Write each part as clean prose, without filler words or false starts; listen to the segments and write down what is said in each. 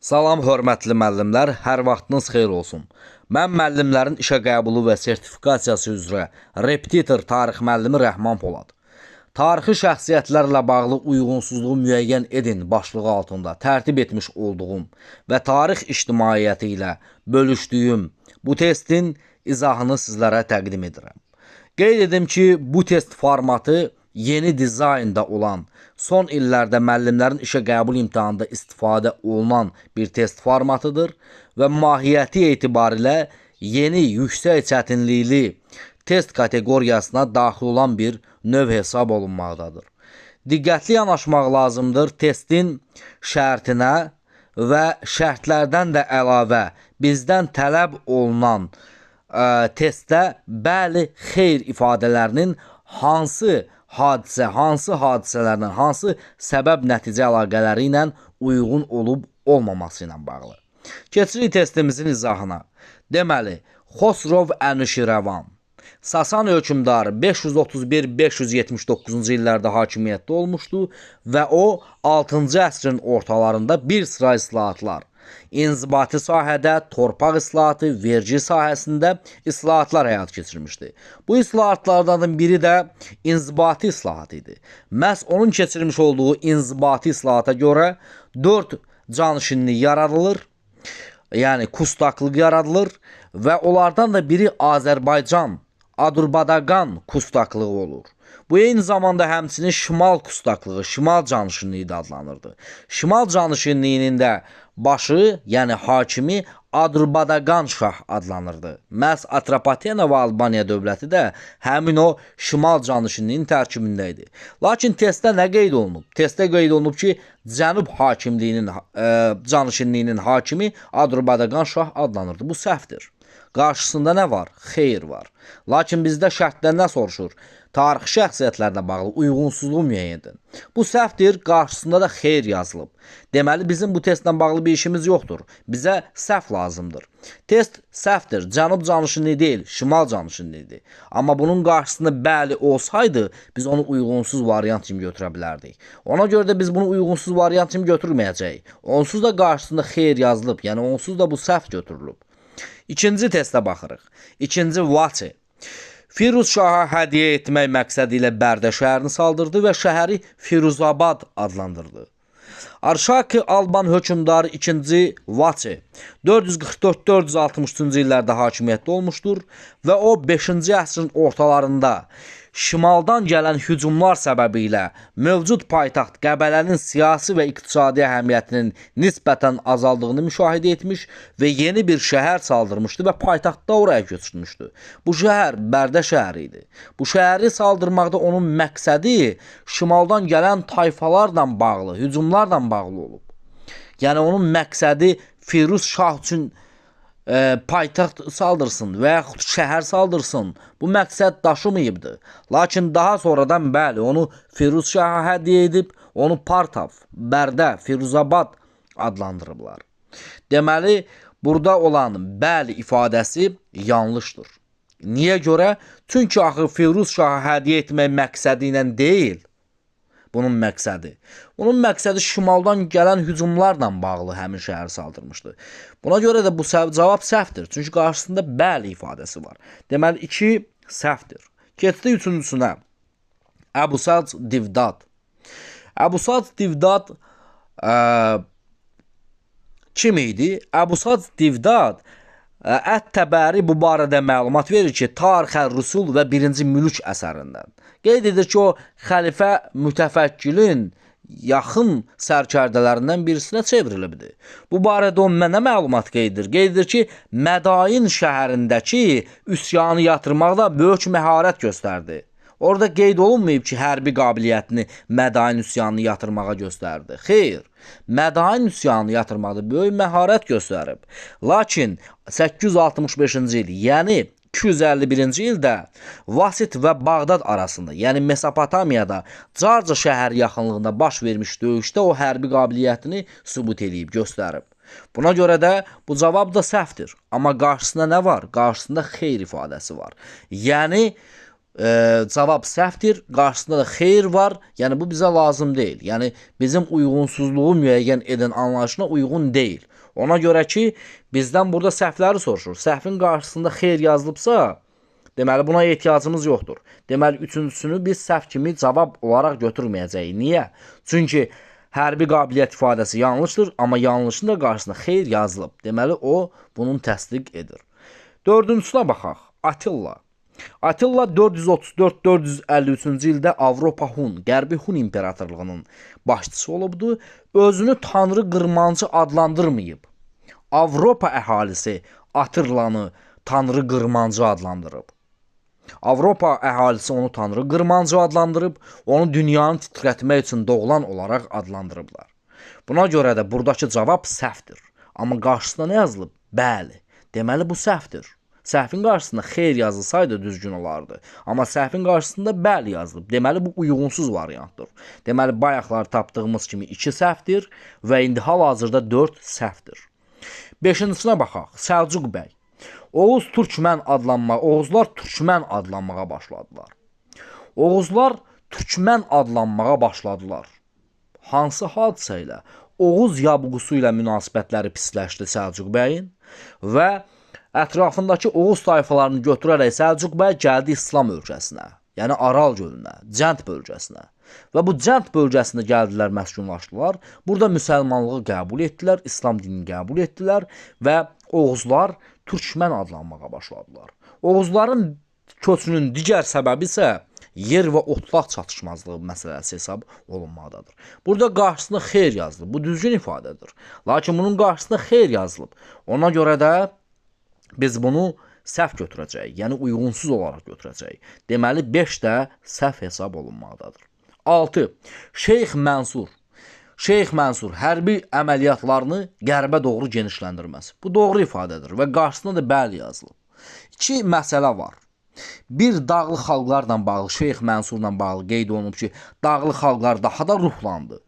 Salam hörmətli müəllimlər, hər vaxtınız xeyir olsun. Mən müəllimlərin işə qəbulu və sertifikasiyası üzrə repetitor tarix müəllimi Rəhman Polad. Tarixi şəxsiyyətlərlə bağlı uyğunsuzluğu müəyyən edin başlığı altında tərtib etmiş olduğum və tarix ictimaiyyəti ilə bölüşdüyüm bu testin izahını sizlərə təqdim edirəm. Qeyd edim ki, bu test formatı yeni dizaynda olan, son illərdə müəllimlərin işə qəbul imtahanında istifadə olunan bir test formatıdır və mahiyyəti etibarilə yeni yüksək çətinlikli test kateqoriyasına daxil olan bir növ hesab olunmaqdadır. Diqqətli yanaşmaq lazımdır. Testin şərtinə və şərtlərdən də əlavə bizdən tələb olunan testdə bəli, xeyr ifadələrinin hansı hadisələrlə, hansı səbəb-nəticə əlaqələri ilə uyğun olub olmaması ilə bağlı. Keçirik testimizin izahına. Deməli, Xosrov Ənuşirəvan Sasani hökmdarı 531-579-cu illərdə hakimiyyətdə olmuşdu və o 6-cı əsrin ortalarında bir sıra islahatlar, inzibati sahədə, torpaq islahatı, vergi sahəsində islahatlar həyat keçirmişdi. Bu islahatlardan biri də inzibati islahat idi. Məhz onun keçirmiş olduğu inzibati islahata görə 4 canişinlik yaradılır, yəni kustaklık yaradılır və onlardan da biri Azərbaycan, Adurbaqan kustaklığı olur. Bu eyni zamanda həmçinin şimal kustaklığı, şimal canişinliyi də adlanırdı. Şimal canişinliyinin də başı, yəni hakimi Adurbaqan şah adlanırdı. Məhz Atropatena və Albaniya dövləti də həmin o şimal canişinliyinin tərkibində idi. Lakin testdə nə qeyd olunub? Testdə qeyd olunub ki, Cənub hakimliyinin canişinliyinin hakimi Adurbaqan şah adlanırdı. Bu səhvdir. Qarşısında nə var? Xeyr var. Lakin bizdə şərtdə nə soruşur? Tarixi şəxsiyyətlərlə bağlı uyğunsuzluğu müəyyən edin. Bu səhvdir, qarşısında da xeyr yazılıb. Deməli, bizim bu testlə bağlı bir işimiz yoxdur. Bizə səhv lazımdır. Test səhvdir, cənub canişinliyi deyil, şimal canişinliyidir. Amma bunun qarşısında bəli olsaydı, biz onu uyğunsuz variant kimi götürə bilərdik. Ona görə də biz bunu uyğunsuz variant kimi götürməyəcəyik. Onsuz da qarşısında xeyr yazılıb, yəni onsuz da bu səhv götürülüb. İkinci testə baxırıq. İkinci Vaçi. Firuz Şaha hədiyyə etmək məqsədi ilə Bərdə şəhərini saldırdı və şəhəri Firuzabad adlandırdı. Arşaki Alban hökmdarı 2. Vaçi 444-463-cü illərdə hakimiyyətdə olmuşdur və o 5-ci əsrin ortalarında şimaldan gələn hücumlar səbəbilə mövcud paytaxt Qəbələnin siyasi və iqtisadi əhəmiyyətinin nisbətən azaldığını müşahidə etmiş və yeni bir şəhər saldırmışdı və paytaxtda oraya köçürmüşdü. Bu şəhər Bərdə şəhəri idi. Bu şəhəri saldırmaqda onun məqsədi şimaldan gələn tayfalarla bağlı, hücumlarla bağlı olub. Yəni onun məqsədi Firuz Şah üçün paytaxt saldırsın və yaxud şəhər saldırsın. Bu məqsəd daşımayıbdı. Lakin daha sonradan bəli, onu Firuz Şaha hədiyyə edib, onu Partav, Bərdə, Firuzabad adlandırıblar. Deməli, burada olan bəli ifadəsi yanlışdır. Niyə görə? Çünki axı Firuz Şaha hədiyyə etmək məqsədi ilə deyil. Bunun məqsədi. Bunun məqsədi şimaldan gələn hücumlarla bağlı həmin şəhər saldırmışdı. Buna görə də bu cavab səhvdir. Çünki qarşısında bəli ifadəsi var. Deməli, 2 səhvdir. Keçdik üçüncüsünə. Əbusac Divdad. Əbusac Divdad kim idi? Əbusac Divdad Ət-Təbəri bu barədə məlumat verir ki, Tarixə Rüsul və 1-ci Mülk əsərindən. Qeyd edir ki, o xəlifə mütəfəkkilin yaxın sərkərdələrindən birisinə çevrilibdir. Bu barədə o mənə məlumat qeyd edir. Qeyd edir ki, Mədain şəhərindəki üsyanı yatırmaqda böyük məharət göstərdi. Orada qeyd olunmayıb ki, hərbi qabiliyyətini Mədain üsyanını yatırmağa göstərdi. Xeyr, Mədain üsyanını yatırmaqda böyük məharət göstərib. Lakin 865-ci il, yəni 251-ci ildə Vasit və Bağdad arasında, yəni Mesopotamiyada Carca şəhər yaxınlığında baş vermiş döyüşdə o hərbi qabiliyyətini sübut edib, göstərib. Buna görə də bu cavab da səhvdir. Amma qarşısında nə var? Qarşısında xeyr ifadəsi var. Yəni, cavab səhvdir, qarşısında da xeyr var, yəni bu bizə lazım deyil. Yəni bizim uyğunsuzluğu müəyyən edən anlayışına uyğun deyil. Ona görə ki, bizdən burada səhvləri soruşur. Səhvin qarşısında xeyr yazılıbsa, deməli buna ehtiyacımız yoxdur. Deməli üçüncüsünü biz səhv kimi cavab olaraq götürməyəcəyik. Niyə? Çünki hərbi qabiliyyət ifadəsi yanlışdır, amma yanlışın da qarşısında xeyr yazılıb. Deməli o bunun təsdiq edir. Dördüncüsünə baxaq. Attila. Attila 434-453-cü ildə Avropa Hun, Qərbi Hun imperatorluğunun başçısı olubdu. Özünü Tanrı qırmancı adlandırmayıb. Avropa əhalisi Attilanı Tanrı qırmancı adlandırıb. Avropa əhalisi onu Tanrı qırmancı adlandırıb, onu dünyanı titrətmək üçün doğulan olaraq adlandırıblar. Buna görə də buradakı cavab səhvdir. Amma qarşısında nə yazılıb? Bəli. Deməli bu səhvdir. Səhvin qarşısında xeyr yazılsaydı düzgün olardı. Amma səhvin qarşısında bəli yazılıb. Deməli bu uyğunsuz variantdır. Deməli bayaqlar tapdığımız kimi 2 səhvdir və indi hal-hazırda 4 səhvdir. 5-cisinə baxaq. Səlcuq bəy. Oğuzlar Türkmən adlanmağa başladılar. Oğuzlar Türkmən adlanmağa başladılar. Hansı hadisə ilə? Oğuz yabğusu ilə münasibətləri pisləşdi Səlcuq bəyin və ətrafındakı Oğuz tayfalarını götürərək Səlcuq bəy gəldi İslam ölkəsinə, yəni Aral gölünə, Cənd bölgəsinə. Və bu Cənd bölgəsində gəldilər, məskunlaşdılar. Burada müsəlmanlığı qəbul etdilər, İslam dinini qəbul etdilər və Oğuzlar Türkmən adlanmağa başladılar. Oğuzların köçünün digər səbəbi isə yer və otlaq çatışmazlığı məsələsi hesab olunmaqdadır. Burada qarşısında xeyr yazılıb. Bu düzgün ifadədir. Lakin bunun qarşısında xeyr yazılıb. Ona görə də biz bunu səhv götürəcəyik, yəni uyğunsuz olaraq götürəcəyik. Deməli 5 də səhv hesab olunmaqdadır. 6. Şeyx Mənsur. Şeyx Mənsur hərbi əməliyyatlarını qərbə doğru genişləndirməsi. Bu doğru ifadədir və qarşısında da bəli yazılıb. 2 məsələ var. Bir, dağlıq xalqlarla bağlı, Şeyx Mənsurla bağlı qeyd olunub ki, dağlıq xalqlar daha da ruhlandı.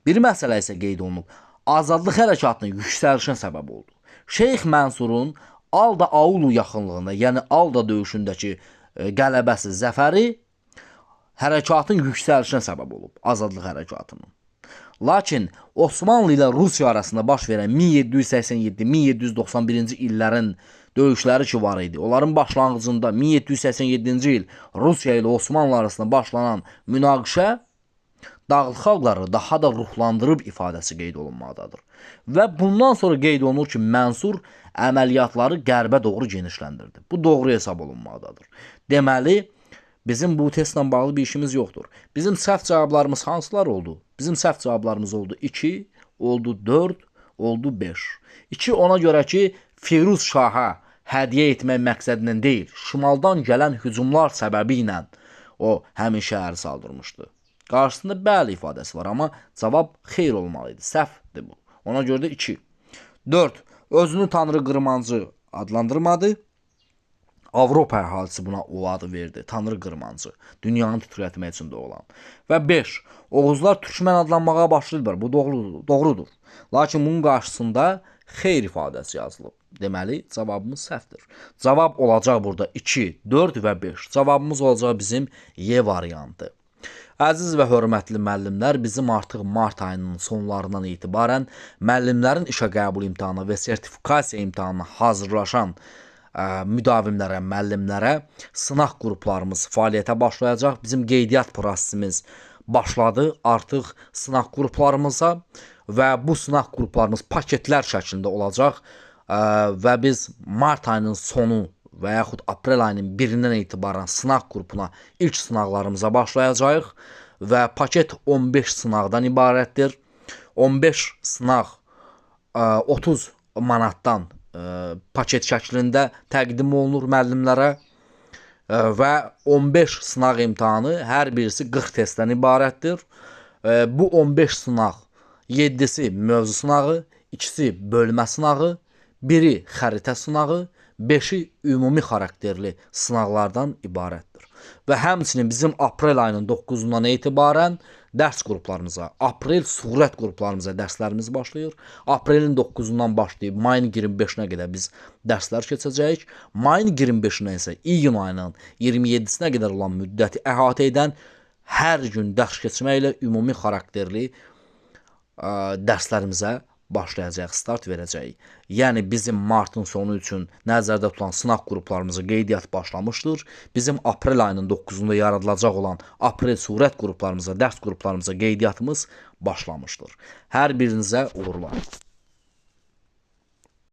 Bir məsələ isə qeyd olunub, azadlıq hərəkatının yüksəlişinə səbəb oldu. Şeyx Mənsurun Alda Aulu yaxınlığında, yəni Alda döyüşündəki qələbəsi, zəfəri hərəkatın yüksəlişinə səbəb olub, azadlıq hərəkatının. Lakin Osmanlı ilə Rusiya arasında baş verən 1787-1791-ci illərin döyüşləri ki var idi. Onların başlanğıcında 1787-ci il Rusiya ilə Osmanlı arasında başlanan münaqişə dağlıq xalqları daha da ruhlandırıb ifadəsi qeyd olunmaqdadır. Və bundan sonra qeyd olunur ki, Mənsur əməliyyatları qərbə doğru genişləndirdi. Bu doğru hesab olunmaqdadır. Deməli, bizim bu testlə bağlı bir işimiz yoxdur. Bizim səhv cavablarımız hansılar oldu? Bizim səhv cavablarımız oldu 2, oldu 4, oldu 5. 2 ona görə ki, Firuz Şaha hədiyyə etmək məqsədindən deyil, şimaldan gələn hücumlar səbəbi ilə o həmin şəhəri saldırmışdı. Qarşısında bəli ifadəsi var, amma cavab xeyr olmalıydı, səhvdir bu. Ona görə də 2. 4. Özünü Tanrı qırmancı adlandırmadı. Avropa əhalisi buna o adı verdi. Tanrı qırmancı. Dünyanı titrətmək üçün də olan. Və 5. Oğuzlar Türkmən adlanmağa başlayırlar. Bu doğrudur. Lakin bunun qarşısında xeyr ifadəsi yazılıb. Deməli, cavabımız səhvdir. Cavab olacaq burada 2, 4 və 5. Cavabımız olacaq bizim Y variantı. Əziz və hörmətli müəllimlər, bizim artıq mart ayının sonlarından etibarən müəllimlərin işə qəbul imtahanı və sertifikasiya imtahanına hazırlaşan müdavimlərə, müəllimlərə sınaq qruplarımız fəaliyyətə başlayacaq. Bizim qeydiyyat prosesimiz başladı artıq sınaq qruplarımıza və bu sınaq qruplarımız paketlər şəklində olacaq və biz mart ayının sonu və yaxud aprel ayının 1-dən etibarən sınaq qrupuna ilk sınaqlarımıza başlayacağıq və paket 15 sınaqdan ibarətdir. 15 sınaq 30 manatdan paket şəklində təqdim olunur müəllimlərə və 15 sınaq imtahanı hər birisi 40 testdən ibarətdir. Bu 15 sınaq 7-si mövzu sınağı, 2-si bölmə sınağı, 1-i xəritə sınağı, 5-i ümumi xarakterli sınaqlardan ibarətdir. Və həmçinin bizim aprel ayının 9-undan etibarən dərs qruplarımıza, aprel surət qruplarımıza dərslərimiz başlayır. Aprelin 9-undan başlayıb mayın 25-nə qədər biz dərslər keçəcəyik. Mayın 25-nə isə iyun ayının 27-sinə qədər olan müddəti əhatə edən hər gün dərs keçməklə ümumi xarakterli dərslərimizə başlayacaq, start verəcək. Yəni bizim martın sonu üçün nəzərdə tutulan sınaq qruplarımıza qeydiyyat başlamışdır. Bizim aprel ayının 9-da yaradılacaq olan aprel sürət qruplarımıza, dərs qruplarımıza qeydiyyatımız başlamışdır. Hər birinizə uğurlar.